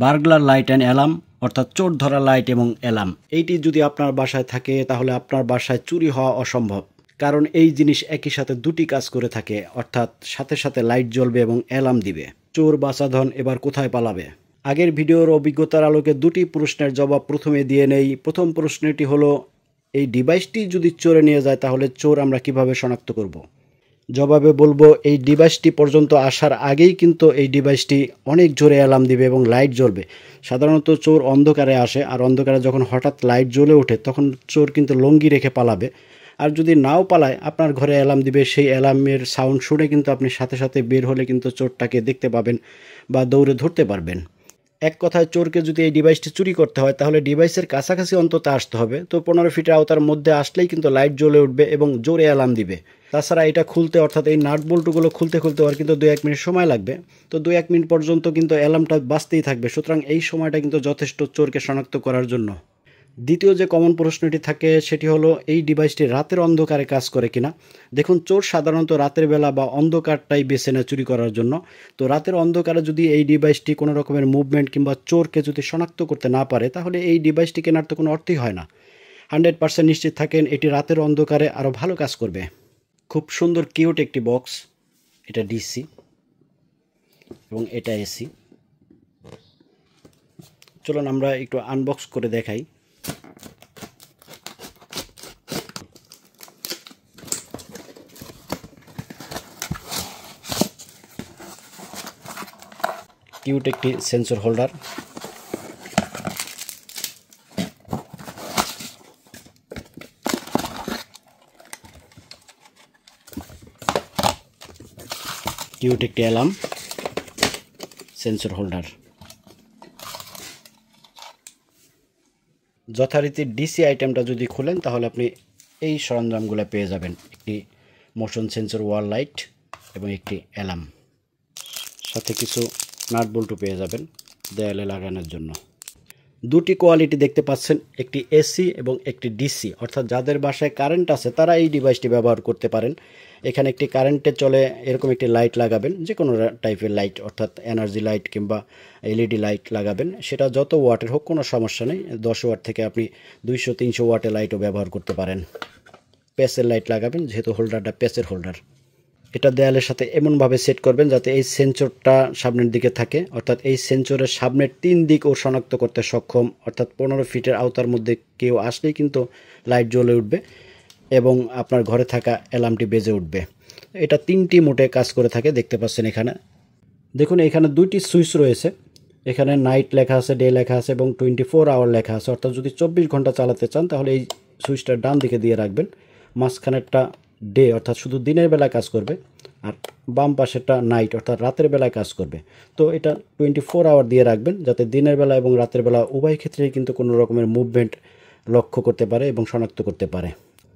বার্গলার light and alarm অর্থাৎ চোর ধরা লাইট এবং অ্যালার্ম, এইটি যদি আপনার বাসায় থাকে তাহলে আপনার বাসায় চুরি হওয়া অসম্ভব। কারণ এই জিনিস একই সাথে দুটি কাজ করে থাকে, অর্থাৎ সাথে সাথে লাইট জ্বলবে এবং অ্যালার্ম দিবে। চোর বাচাধন এবার কোথায় পালাবে? আগের ভিডিওর অভিজ্ঞতার আলোকে দুটি প্রশ্নের জবাব প্রথমে দিয়ে নেই। প্রথম প্রশ্নটি হলো, এই ডিভাইসটি যদি চোরে নিয়ে যায় তাহলে চোর আমরা কিভাবে শনাক্ত করব? জবাবে বলবো, এই ডিভাইসটি পর্যন্ত আসার আগেই কিন্তু এই ডিভাইসটি অনেক জোরে অ্যালার্ম দিবে এবং লাইট জ্বলবে। সাধারণত চোর অন্ধকারে আসে, আর অন্ধকারে যখন হঠাৎ লাইট জ্বলে ওঠে তখন চোর কিন্তু লঙ্গি রেখে পালাবে। আর যদি নাও পালায়, আপনার ঘরে অ্যালার্ম দিবে, সেই অ্যালার্মের সাউন্ড শুনে কিন্তু আপনি সাথে সাথে বের হলে কিন্তু চোরটাকে দেখতে পাবেন বা দৌড়ে ধরতে পারবেন। এক কথায়, চোরকে যদি এই ডিভাইসটি চুরি করতে হয় তাহলে ডিভাইসের কাছাকাছি অন্তত আসতে হবে। তো 15 ফিটের আওতার মধ্যে আসলেই কিন্তু লাইট জ্বলে উঠবে এবং জোরে অ্যালার্ম দিবে। তাছাড়া এটা খুলতে, অর্থাৎ এই নাট বল্টুগুলো খুলতে আর কিন্তু 2-1 মিনিট সময় লাগবে। তো 2-1 মিনিট পর্যন্ত কিন্তু অ্যালার্মটা বাজতেই থাকবে। সুতরাং এই সময়টা কিন্তু যথেষ্ট চোরকে শনাক্ত করার জন্য। দ্বিতীয় যে কমন প্রশ্নটি থাকে সেটি হলো, এই ডিভাইসটি রাতের অন্ধকারে কাজ করে কিনা। দেখুন, চোর সাধারণত রাতের বেলা বা অন্ধকারটাই বেছে নেয় চুরি করার জন্য। তো রাতের অন্ধকারে যদি এই ডিভাইসটি কোনো রকমের মুভমেন্ট কিংবা চোরকে যদি শনাক্ত করতে না পারে তাহলে এই ডিভাইসটি কেনার তো কোনো অর্থই হয় না। 100% নিশ্চিত থাকেন এটি রাতের অন্ধকারে আরও ভালো কাজ করবে। খুব সুন্দর কিউট একটি বক্স। এটা ডিসি এবং এটা এসি। চলুন আমরা একটু আনবক্স করে দেখাই। কিউট একটি সেন্সর হোল্ডার। কিউট একটি অ্যালার্ম সেন্সর হোল্ডার। যথারীতি ডিসি আইটেমটা যদি খুলেন তাহলে আপনি এই সরঞ্জামগুলো পেয়ে যাবেন। একটি মোশন সেন্সর ওয়াল লাইট এবং একটি অ্যালার্ম, সাথে কিছু নাট বল্টু পেয়ে যাবেন দেয়ালে লাগানোর জন্য। দুটি কোয়ালিটি দেখতে পাচ্ছেন, একটি এসি এবং একটি ডিসি, অর্থাৎ যাদের বাসায় কারেন্ট আছে তারা এই ডিভাইসটি ব্যবহার করতে পারেন। এখানে একটি কারেন্টে চলে এরকম একটি লাইট লাগাবেন, যে কোনো টাইপের লাইট, অর্থাৎ এনার্জি লাইট কিংবা এলইডি লাইট লাগাবেন। সেটা যত ওয়াটের হোক কোনো সমস্যা নেই। 10 ওয়াট থেকে আপনি 200-300 ওয়াটের লাইটও ব্যবহার করতে পারেন। প্যাচের লাইট লাগাবেন, যেহেতু হোল্ডারটা প্যাচের হোল্ডার। এটা দেয়ালের সাথে এমনভাবে সেট করবেন যাতে এই সেন্সরটা সামনের দিকে থাকে, অর্থাৎ এই সেন্সরের সামনের 3 দিক ও শনাক্ত করতে সক্ষম। অর্থাৎ 15 ফিটের আওতার মধ্যে কেউ আসলেই কিন্তু লাইট জ্বলে উঠবে এবং আপনার ঘরে থাকা অ্যালার্মটি বেজে উঠবে। এটা 3টি মোডে কাজ করে থাকে, দেখতে পাচ্ছেন এখানে। দেখুন, এখানে 2টি সুইচ রয়েছে। এখানে নাইট লেখা আছে, ডে লেখা আছে এবং 24 আওয়ার লেখা আছে। অর্থাৎ যদি 24 ঘন্টা চালাতে চান তাহলে এই সুইচটা ডান দিকে দিয়ে রাখবেন। মাঝখানেরটা ডে, অর্থাৎ শুধু দিনের বেলায় কাজ করবে, আর বাম পাশেরটা নাইট, অর্থাৎ রাতের বেলায় কাজ করবে। তো এটা 24 আওয়ার দিয়ে রাখবেন যাতে দিনের বেলা এবং রাতের বেলা উভয় ক্ষেত্রেই কিন্তু কোনো রকমের মুভমেন্ট লক্ষ্য করতে পারে এবং শনাক্ত করতে পারে।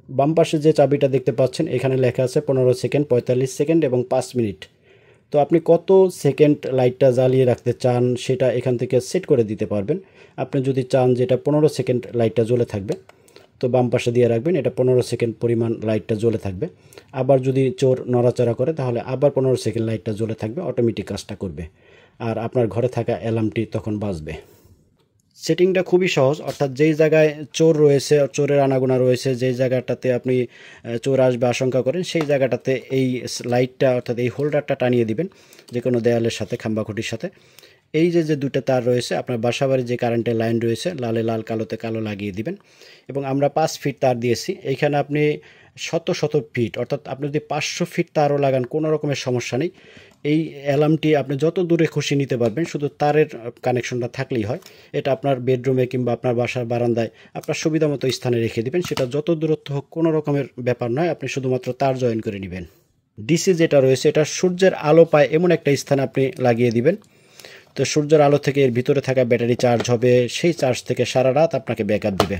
বাম পাশে যে চাবিটা দেখতে পাচ্ছেন এখানে লেখা আছে 15 সেকেন্ড, 45 সেকেন্ড এবং 5 মিনিট। তো আপনি কত সেকেন্ড লাইটটা জ্বালিয়ে রাখতে চান সেটা এখান থেকে সেট করে দিতে পারবেন। আপনি যদি চান যে এটা 15 সেকেন্ড লাইটটা জ্বলে থাকবে, তো বাম পাশে দিয়ে রাখবেন, এটা 15 সেকেন্ড পরিমাণ লাইটটা জ্বলে থাকবে। আবার যদি চোর নড়াচড়া করে তাহলে আবার 15 সেকেন্ড লাইটটা জ্বলে থাকবে, অটোমেটিক কাজটা করবে, আর আপনার ঘরে থাকা অ্যালার্মটি তখন বাজবে। সেটিংটা খুবই সহজ, অর্থাৎ যেই জায়গায় চোর রয়েছে, চোরের আনাগোনা রয়েছে, যেই জায়গাটাতে আপনি চোর আসবে আশঙ্কা করেন, সেই জায়গাটাতে এই লাইটটা, অর্থাৎ এই হোল্ডারটা টানিয়ে দিবেন যে কোনো দেয়ালের সাথে, খাম্বাখুঁটির সাথে। এই যে দুটো তার রয়েছে, আপনার বাসাবাড়ির যে কারেন্টের লাইন রয়েছে, লালে লাল, কালোতে কালো লাগিয়ে দিবেন। এবং আমরা 5 ফিট তার দিয়েছি। এইখানে আপনি শত ফিট, অর্থাৎ আপনি যদি 500 ফিট তারও লাগান কোনো রকমের সমস্যা নেই। এই অ্যালার্মটি আপনি যত দূরে খুশি নিতে পারবেন, শুধু তারের কানেকশনটা থাকলেই হয়। এটা আপনার বেডরুমে কিংবা আপনার বাসার বারান্দায় আপনার সুবিধা মতো স্থানে রেখে দিবেন। সেটা যত দূরত্ব হোক কোনো রকমের ব্যাপার নয়, আপনি শুধুমাত্র তার জয়েন করে নেবেন। ডিসি যেটা রয়েছে এটা সূর্যের আলো পায় এমন একটা স্থানে আপনি লাগিয়ে দিবেন। তো সূর্যের আলো থেকে এর ভিতরে থাকা ব্যাটারি চার্জ হবে, সেই চার্জ থেকে সারা রাত আপনাকে ব্যাকআপ দিবে।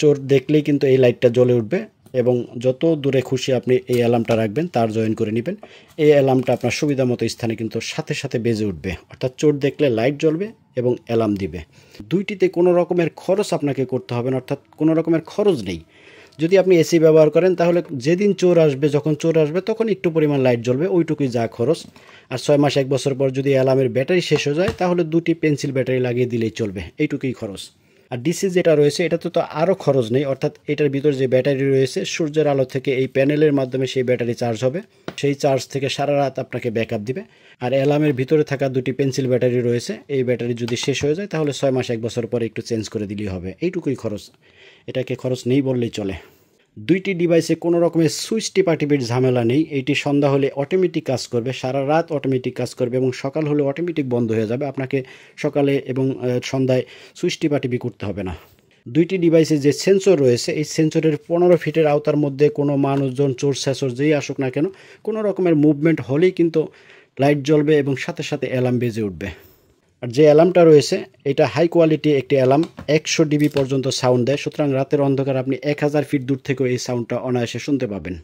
চোর দেখলেই কিন্তু এই লাইটটা জ্বলে উঠবে এবং যত দূরে খুশি আপনি এই অ্যালার্মটা রাখবেন, তার জয়েন করে নেবেন। এই অ্যালার্মটা আপনার সুবিধা মতো স্থানে কিন্তু সাথে সাথে বেজে উঠবে, অর্থাৎ চোর দেখলে লাইট জ্বলবে এবং অ্যালার্ম দিবে। দুইটিতে কোনো রকমের খরচ আপনাকে করতে হবে না, অর্থাৎ কোনো রকমের খরচ নেই। যদি আপনি এসি ব্যবহার করেন তাহলে যেদিন চোর আসবে, যখন চোর আসবে তখন একটু পরিমাণ লাইট জ্বলবে, ওইটুকুই যা খরচ। আর 6 মাস 1 বছর পর যদি অ্যালার্মের ব্যাটারি শেষ হয়ে যায় তাহলে 2টি পেন্সিল ব্যাটারি লাগিয়ে দিলেই চলবে, এইটুকুই খরচ। আর ডিসি যেটা রয়েছে এটাতে তো আরও খরচ নেই, অর্থাৎ এটার ভিতর যে ব্যাটারি রয়েছে সূর্যের আলো থেকে এই প্যানেলের মাধ্যমে সেই ব্যাটারি চার্জ হবে, সেই চার্জ থেকে সারা রাত আপনাকে ব্যাকআপ দিবে। আর অ্যালার্মের ভিতরে থাকা 2টি পেন্সিল ব্যাটারি রয়েছে, এই ব্যাটারি যদি শেষ হয়ে যায় তাহলে 6 মাস 1 বছর পরে একটু চেঞ্জ করে দিলেই হবে, এইটুকুই খরচ। এটাকে খরচ নেই বললেই চলে। 2টি ডিভাইসে কোনো রকমের সুইচ টিপাটিপির ঝামেলা নেই। এইটি সন্ধ্যা হলে অটোমেটিক কাজ করবে, সারা রাত অটোমেটিক কাজ করবে এবং সকাল হলে অটোমেটিক বন্ধ হয়ে যাবে, আপনাকে সকালে এবং সন্ধ্যায় সুইচ টিপাটিপি করতে হবে না। 2টি ডিভাইসে যে সেন্সর রয়েছে এই সেন্সরের 15 ফিটের আওতার মধ্যে কোনো মানুষজন, চোর ছেঁচড় যেই আসুক না কেন, কোনো রকমের মুভমেন্ট হলেই কিন্তু লাইট জ্বলবে এবং সাথে সাথে অ্যালার্ম বেজে উঠবে। আর যে অ্যালার্মটা রয়েছে এটা হাই কোয়ালিটি একটি অ্যালার্ম, 100 ডিবি পর্যন্ত সাউন্ড দেয়, সুতরাং রাতের অন্ধকার আপনি 1000 ফিট দূর থেকেও এই সাউন্ডটা অনায়াসে শুনতে পাবেন।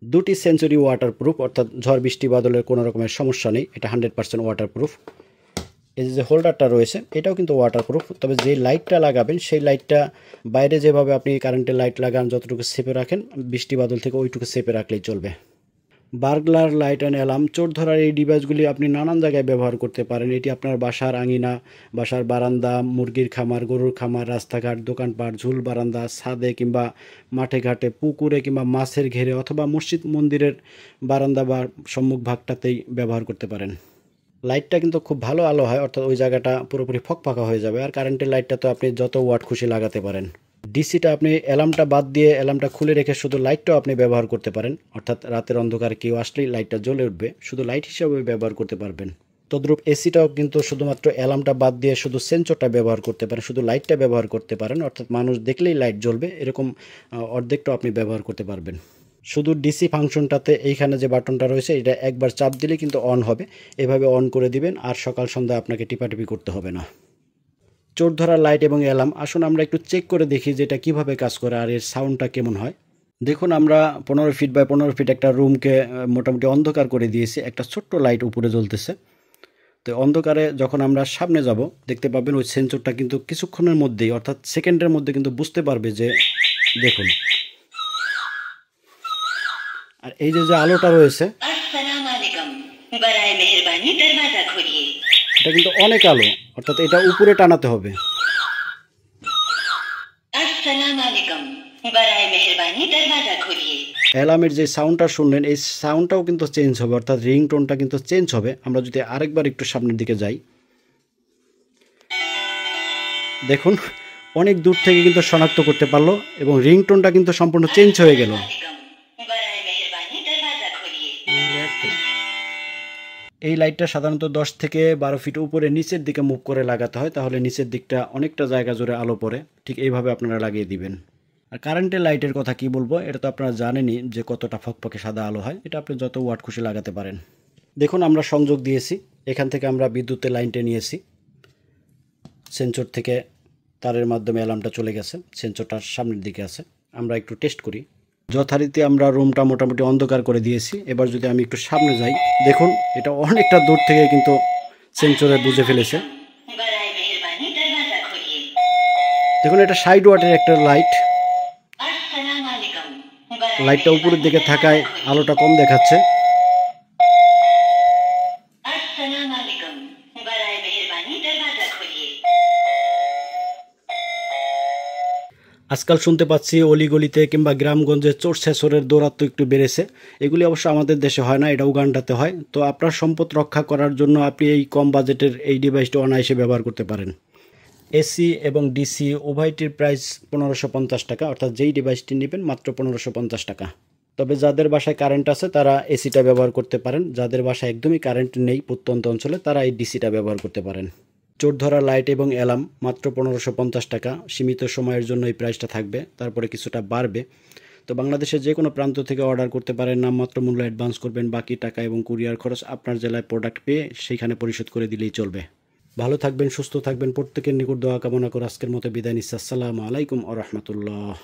2টি সেন্সরি ওয়াটারপ্রুফ, অর্থাৎ ঝড় বৃষ্টি বাদলের কোনো রকমের সমস্যা নেই, এটা 100% ওয়াটারপ্রুফ। এই যে হোল্ডারটা রয়েছে এটাও কিন্তু ওয়াটারপ্রুফ, তবে যে লাইটটা লাগাবেন সেই লাইটটা বাইরে যেভাবে আপনি কারেন্টের লাইট লাগান যতটুকু সেপে রাখেন, বৃষ্টি বাদল থেকে ওইটুকু সেপে রাখলেই চলবে। বার্গলার লাইট অ্যান্ড অ্যালার্ম, চোর ধরার এই ডিভাইসগুলি আপনি নানান জায়গায় ব্যবহার করতে পারেন। এটি আপনার বাসার আঙিনা, বাসার বারান্দা, মুরগির খামার, গরুর খামার, রাস্তাঘাট, দোকানপাট, ঝুল বারান্দা, ছাদে কিংবা মাঠে ঘাটে, পুকুরে কিংবা মাছের ঘেরে অথবা মসজিদ মন্দিরের বারান্দা বা সম্মুখ ভাগটাতেই ব্যবহার করতে পারেন। লাইটটা কিন্তু খুব ভালো আলো হয়, অর্থাৎ ওই জায়গাটা পুরোপুরি ফকফাকা হয়ে যাবে। আর কারেন্টের লাইটটা তো আপনি যত ওয়াট খুশি লাগাতে পারেন। ডিসিটা আপনি অ্যালার্মটা বাদ দিয়ে অ্যালার্মটা খুলে রেখে শুধু লাইটটাও আপনি ব্যবহার করতে পারেন, অর্থাৎ রাতের অন্ধকার কেউ আসলেই লাইটটা জ্বলে উঠবে, শুধু লাইট হিসাবে ব্যবহার করতে পারবেন। তদ্রূপ এসিটাও কিন্তু শুধুমাত্র অ্যালার্মটা বাদ দিয়ে শুধু সেন্সরটা ব্যবহার করতে পারেন, শুধু লাইটটা ব্যবহার করতে পারেন, অর্থাৎ মানুষ দেখলেই লাইট জ্বলবে, এরকম অর্ধেকটাও আপনি ব্যবহার করতে পারবেন। শুধু ডিসি ফাংশনটাতে এইখানে যে বাটনটা রয়েছে এটা একবার চাপ দিলে কিন্তু অন হবে, এভাবে অন করে দিবেন আর সকাল সন্ধ্যা আপনাকে টিপাটিপি করতে হবে না। চোর ধরা লাইট এবং অ্যালার্ম, আসুন আমরা একটু চেক করে দেখি যে এটা কীভাবে কাজ করে আর এর সাউন্ডটা কেমন হয়। দেখুন আমরা 15 ফিট বাই 15 ফিট একটা রুমকে মোটামুটি অন্ধকার করে দিয়েছি, একটা ছোট্ট লাইট উপরে জ্বলতেছে। তো অন্ধকারে যখন আমরা সামনে যাব দেখতে পাবেন ওই সেন্সরটা কিন্তু কিছুক্ষণের মধ্যেই, অর্থাৎ সেকেন্ডের মধ্যে কিন্তু বুঝতে পারবে যে দেখুন। আর এই যে আলোটা রয়েছে এটা কিন্তু অনেক আলো, অর্থাৎ এটা উপরে টানাতে হবে। অ্যালার্মের যে সাউন্ডটা শুনলেন এই সাউন্ডটাও কিন্তু চেঞ্জ হবে, অর্থাৎ রিংটোনটা কিন্তু চেঞ্জ হবে। আমরা যদি আরেকবার একটু সামনের দিকে যাই দেখুন অনেক দূর থেকে কিন্তু শনাক্ত করতে পারলো এবং রিংটোনটা কিন্তু সম্পূর্ণ চেঞ্জ হয়ে গেল। এই লাইটটা সাধারণত 10 থেকে 12 ফিট উপরে নিচের দিকে মুভ করে লাগাতে হয়, তাহলে নিচের দিকটা অনেকটা জায়গা জুড়ে আলো পড়ে, ঠিক এইভাবে আপনারা লাগিয়ে দিবেন। আর কারেন্টের লাইটের কথা কি বলবো, এটা তো আপনারা জানেনই যে কতটা ফকফকে সাদা আলো হয়, এটা আপনি যত ওয়াট খুশি লাগাতে পারেন। দেখুন আমরা সংযোগ দিয়েছি, এখান থেকে আমরা বিদ্যুতের লাইনটা নিয়েছি, সেন্সর থেকে তারের মাধ্যমে অ্যালার্মটা চলে গেছে, সেন্সরটার সামনের দিকে আছে। আমরা একটু টেস্ট করি। যথারীতি আমরা রুমটা মোটামুটি অন্ধকার করে দিয়েছি। এবার যদি আমি একটু সামনে যাই দেখুন এটা অনেকটা দূর থেকে কিন্তু সেন্সরে বুঝে ফেলেছে। দেখুন এটা 60 ওয়াটের একটা লাইট, লাইটটা উপরের দিকে থাকায় আলোটা কম দেখাচ্ছে। আজকাল শুনতে পাচ্ছি অলিগলিতে কিংবা গ্রামগঞ্জে চোর ছেঁচড়ের দৌরাত্ম্য একটু বেড়েছে, এগুলি অবশ্য আমাদের দেশে হয় না, এটা উগান্ডাতে হয়। তো আপনার সম্পদ রক্ষা করার জন্য আপনি এই কম বাজেটের এই ডিভাইসটা অনায়াসে ব্যবহার করতে পারেন। এসি এবং ডিসি উভয়টির প্রাইস 1550 টাকা, অর্থাৎ যেই ডিভাইসটি নেবেন মাত্র 1550 টাকা। তবে যাদের বাসায় কারেন্ট আছে তারা এসিটা ব্যবহার করতে পারেন, যাদের বাসায় একদমই কারেন্ট নেই প্রত্যন্ত অঞ্চলে তারা এই ডিসিটা ব্যবহার করতে পারেন। চোর ধরা লাইট এবং অ্যালার্ম মাত্র 1550 টাকা, সীমিত সময়ের জন্য এই প্রাইসটা থাকবে, তারপরে কিছুটা বাড়বে। তো বাংলাদেশের যে কোনো প্রান্ত থেকে অর্ডার করতে পারেন, নামমাত্র মূল্য অ্যাডভান্স করবেন, বাকি টাকা এবং কুরিয়ার খরচ আপনার জেলায় প্রোডাক্ট পেয়ে সেইখানে পরিশোধ করে দিলেই চলবে। ভালো থাকবেন, সুস্থ থাকবেন, প্রত্যেকের নিকট দোয়া কামনা করে আজকের মতো বিদায় নিচ্ছি। আসসালামু আলাইকুম ওয়া রাহমাতুল্লাহ।